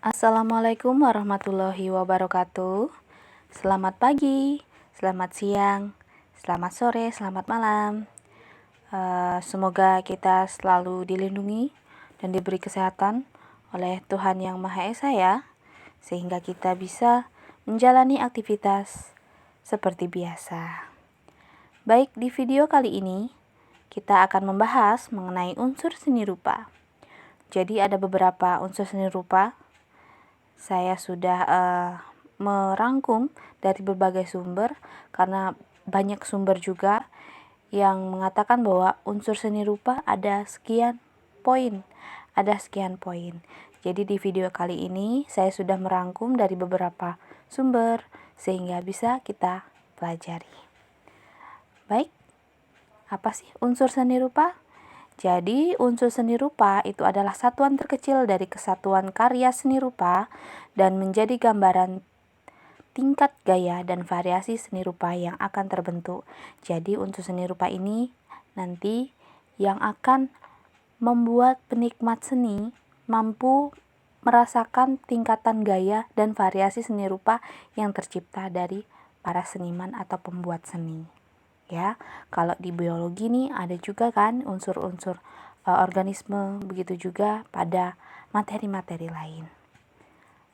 Assalamualaikum warahmatullahi wabarakatuh. Selamat pagi, selamat siang, selamat sore, selamat malam. Semoga kita selalu dilindungi dan diberi kesehatan oleh Tuhan Yang Maha Esa ya, sehingga kita bisa menjalani aktivitas seperti biasa. Baik, di video kali ini kita akan membahas mengenai unsur seni rupa. Jadi ada beberapa unsur seni rupa. Saya sudah merangkum dari berbagai sumber karena banyak sumber juga yang mengatakan bahwa unsur seni rupa ada sekian poin. Jadi di video kali ini saya sudah merangkum dari beberapa sumber sehingga bisa kita pelajari. Baik, apa sih unsur seni rupa? Jadi, unsur seni rupa itu adalah satuan terkecil dari kesatuan karya seni rupa dan menjadi gambaran tingkat gaya dan variasi seni rupa yang akan terbentuk. Jadi, unsur seni rupa ini nanti yang akan membuat penikmat seni mampu merasakan tingkatan gaya dan variasi seni rupa yang tercipta dari para seniman atau pembuat seni. Ya, kalau di biologi nih ada juga kan unsur-unsur organisme, begitu juga pada materi-materi lain.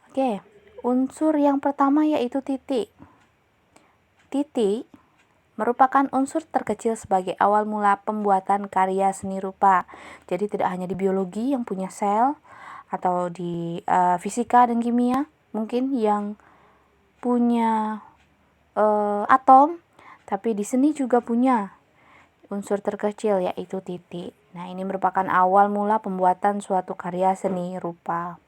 Oke, unsur yang pertama yaitu titik. Titik merupakan unsur terkecil sebagai awal mula pembuatan karya seni rupa. Jadi tidak hanya di biologi yang punya sel atau di fisika dan kimia mungkin yang punya atom, tapi di seni juga punya unsur terkecil yaitu titik. Nah, ini merupakan awal mula pembuatan suatu karya seni rupa.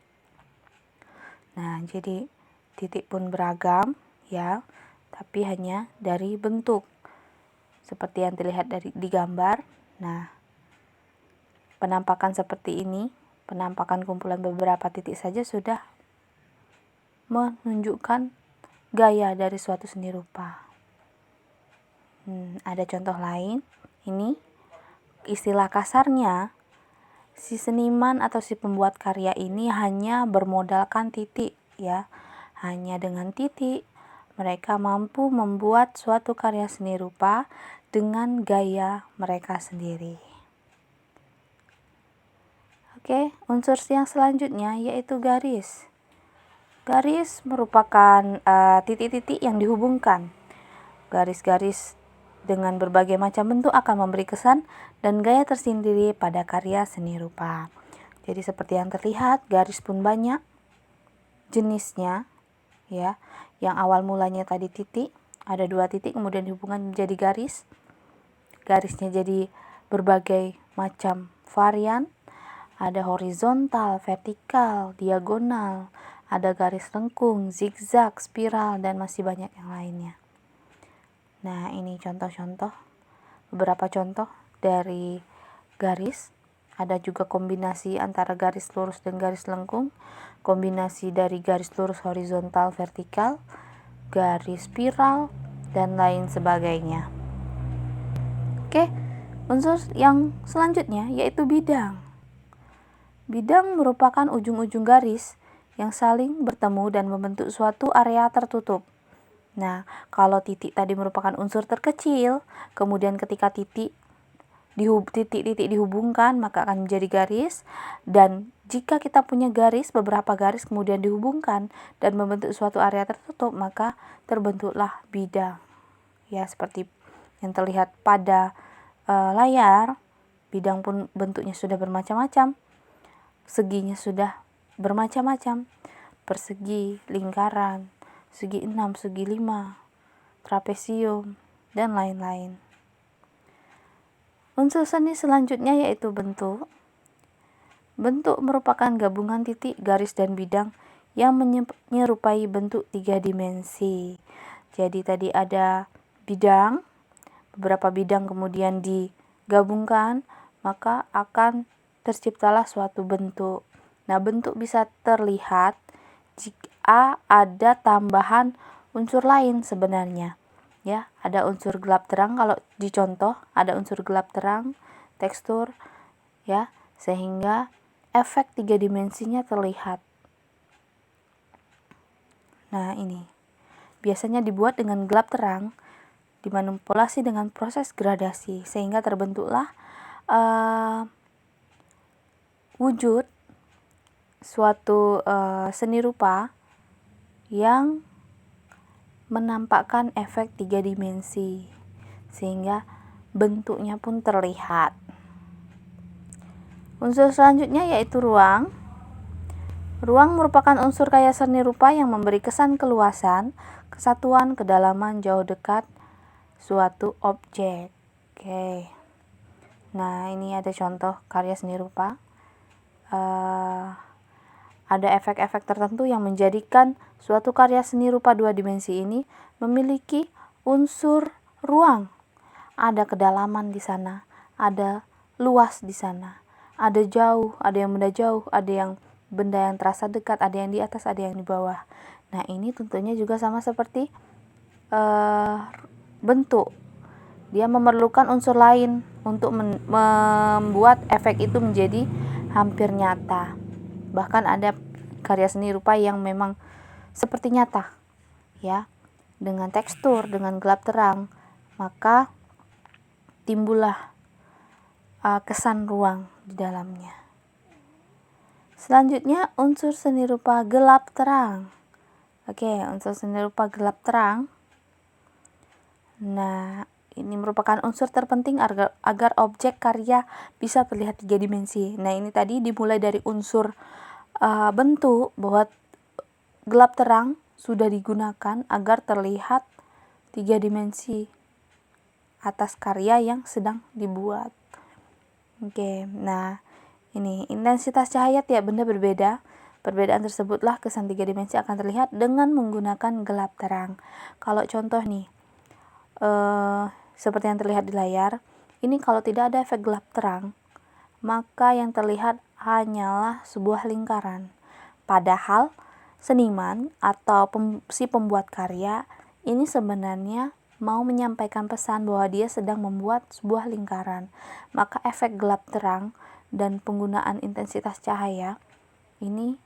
Nah, jadi titik pun beragam ya, tapi hanya dari bentuk. Seperti yang terlihat di gambar. Nah, penampakan seperti ini, penampakan kumpulan beberapa titik saja sudah menunjukkan gaya dari suatu seni rupa. Ada contoh lain. Ini istilah kasarnya, si seniman atau si pembuat karya ini hanya bermodalkan titik ya. Hanya dengan titik mereka mampu membuat suatu karya seni rupa dengan gaya mereka sendiri. Oke, unsur yang selanjutnya yaitu garis. Garis merupakan titik-titik yang dihubungkan. Garis-garis dengan berbagai macam bentuk akan memberi kesan dan gaya tersendiri pada karya seni rupa. Jadi seperti yang terlihat, garis pun banyak jenisnya ya. Yang awal mulanya tadi titik, ada 2 titik kemudian dihubungkan menjadi garis. Garisnya jadi berbagai macam varian. Ada horizontal, vertikal, diagonal, ada garis lengkung, zigzag, spiral, dan masih banyak yang lainnya. Nah, ini beberapa contoh dari garis. Ada juga kombinasi antara garis lurus dan garis lengkung, kombinasi dari garis lurus horizontal vertikal, garis spiral, dan lain sebagainya. Oke, unsur yang selanjutnya yaitu bidang. Bidang merupakan ujung-ujung garis yang saling bertemu dan membentuk suatu area tertutup. Nah, kalau titik tadi merupakan unsur terkecil, kemudian ketika titik dihubungkan maka akan menjadi garis, dan jika kita punya beberapa garis kemudian dihubungkan dan membentuk suatu area tertutup, maka terbentuklah bidang. Ya, seperti yang terlihat pada layar, bidang pun bentuknya sudah bermacam-macam, seginya sudah bermacam-macam, persegi, lingkaran, segi 6, segi 5, trapesium, dan lain-lain. Unsur seni selanjutnya yaitu bentuk. Bentuk merupakan gabungan titik, garis, dan bidang yang menyerupai bentuk 3 dimensi. Jadi tadi ada bidang, beberapa bidang kemudian digabungkan, maka akan terciptalah suatu bentuk. Nah, bentuk bisa terlihat jika ada tambahan unsur lain sebenarnya. Ya, ada unsur gelap terang, kalau dicontoh ada unsur gelap terang, tekstur ya, sehingga efek 3 dimensinya terlihat. Nah, ini biasanya dibuat dengan gelap terang, dimanipulasi dengan proses gradasi, sehingga terbentuklah wujud suatu seni rupa yang menampakkan efek 3 dimensi, sehingga bentuknya pun terlihat. Unsur selanjutnya yaitu ruang. Ruang merupakan unsur kaya seni rupa yang memberi kesan keluasan, kesatuan, kedalaman, jauh dekat suatu objek. Oke. Nah, ini ada contoh karya seni rupa. Ada efek-efek tertentu yang menjadikan suatu karya seni rupa 2 dimensi ini memiliki unsur ruang. Ada kedalaman di sana, ada luas di sana, ada jauh, ada yang benda jauh, ada yang benda yang terasa dekat, ada yang di atas, ada yang di bawah. Nah, ini tentunya juga sama seperti bentuk. Dia memerlukan unsur lain untuk membuat efek itu menjadi hampir nyata. Bahkan ada karya seni rupa yang memang seperti nyata, ya, dengan tekstur, dengan gelap terang, maka timbullah kesan ruang di dalamnya. Selanjutnya, unsur seni rupa gelap terang. Oke, unsur seni rupa gelap terang. Nah, ini merupakan unsur terpenting agar objek karya bisa terlihat 3 dimensi. Nah, ini tadi dimulai dari unsur bentuk, bahwa gelap terang sudah digunakan agar terlihat 3 dimensi atas karya yang sedang dibuat. Oke, nah ini intensitas cahaya tiap benda berbeda. Perbedaan tersebutlah kesan 3 dimensi akan terlihat dengan menggunakan gelap terang. Kalau contoh nih, seperti yang terlihat di layar, ini kalau tidak ada efek gelap terang, maka yang terlihat hanyalah sebuah lingkaran. Padahal seniman atau si pembuat karya ini sebenarnya mau menyampaikan pesan bahwa dia sedang membuat sebuah lingkaran. Maka efek gelap terang dan penggunaan intensitas cahaya ini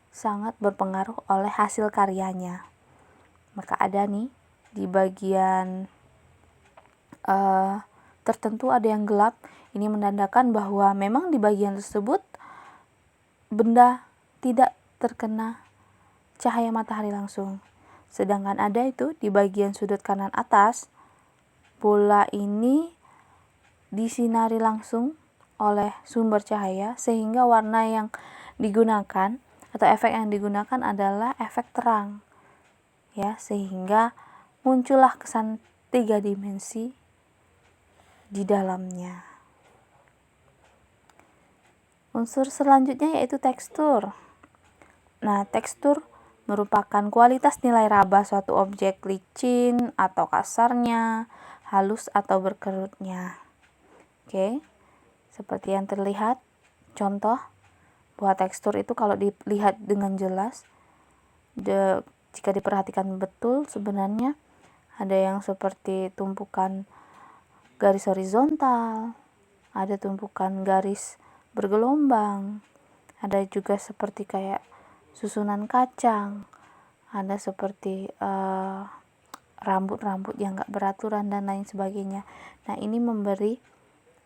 sangat berpengaruh oleh hasil karyanya. Maka ada nih di bagian tertentu ada yang gelap. Ini menandakan bahwa memang di bagian tersebut benda tidak terkena cahaya matahari langsung. Sedangkan ada itu di bagian sudut kanan atas, bola ini disinari langsung oleh sumber cahaya, sehingga warna yang digunakan atau efek yang digunakan adalah efek terang, ya, sehingga muncullah kesan 3 dimensi di dalamnya. Unsur selanjutnya yaitu tekstur. Nah, tekstur merupakan kualitas nilai raba suatu objek, licin atau kasarnya, halus atau berkerutnya. Oke, seperti yang terlihat contoh bahwa tekstur itu kalau dilihat dengan jelas, jika diperhatikan betul, sebenarnya ada yang seperti tumpukan garis horizontal, ada tumpukan garis bergelombang, ada juga seperti kayak susunan kacang, ada seperti rambut-rambut yang gak beraturan dan lain sebagainya. Nah, ini memberi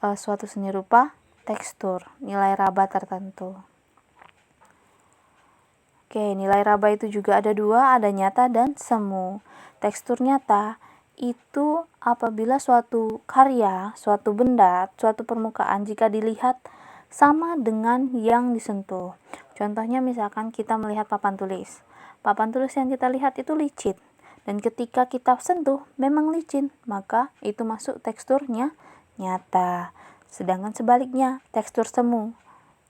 suatu seni rupa tekstur, nilai raba tertentu. Oke, nilai raba itu juga ada 2, ada nyata dan semu. Tekstur nyata itu apabila suatu karya, suatu benda, suatu permukaan jika dilihat sama dengan yang disentuh. Contohnya misalkan kita melihat papan tulis. Papan tulis yang kita lihat itu licin, dan ketika kita sentuh memang licin, maka itu masuk teksturnya nyata. Sedangkan sebaliknya, tekstur semu.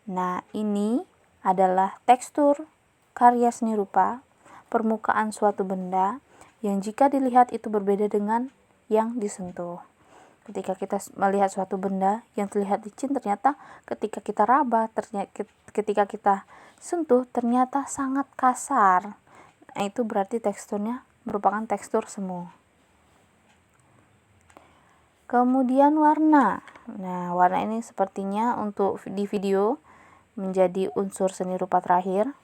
Nah, ini adalah tekstur karya seni rupa, permukaan suatu benda yang jika dilihat itu berbeda dengan yang disentuh. Ketika kita melihat suatu benda yang terlihat licin, ternyata ketika kita raba, ketika kita sentuh, ternyata sangat kasar. Nah, itu berarti teksturnya merupakan tekstur semu. Kemudian warna. Nah, warna ini sepertinya untuk di video menjadi unsur seni rupa terakhir,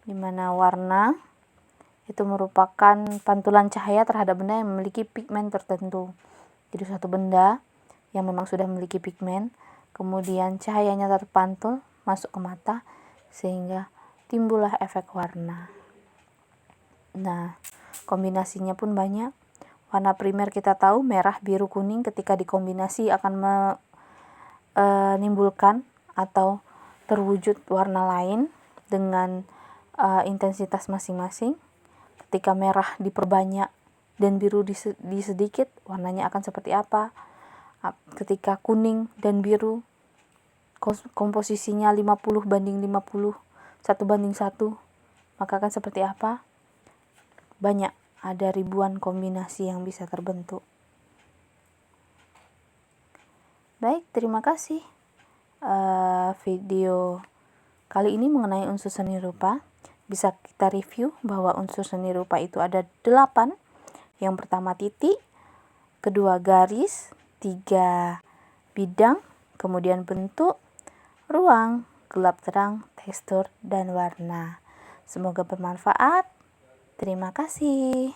di mana warna itu merupakan pantulan cahaya terhadap benda yang memiliki pigmen tertentu. Jadi suatu benda yang memang sudah memiliki pigmen, kemudian cahayanya terpantul masuk ke mata sehingga timbullah efek warna. Nah, kombinasinya pun banyak. Warna primer kita tahu merah, biru, kuning, ketika dikombinasi akan menimbulkan atau terwujud warna lain dengan intensitas masing-masing. Ketika merah diperbanyak dan biru disedikit, warnanya akan seperti apa? Ketika kuning dan biru komposisinya 50/50, 1/1, maka akan seperti apa? Banyak, ada ribuan kombinasi yang bisa terbentuk. Baik, terima kasih. Video kali ini mengenai unsur seni rupa. Bisa kita review bahwa unsur seni rupa itu ada 8. Yang pertama titik, kedua garis, 3 bidang, kemudian bentuk, ruang, gelap terang, tekstur, dan warna. Semoga bermanfaat. Terima kasih.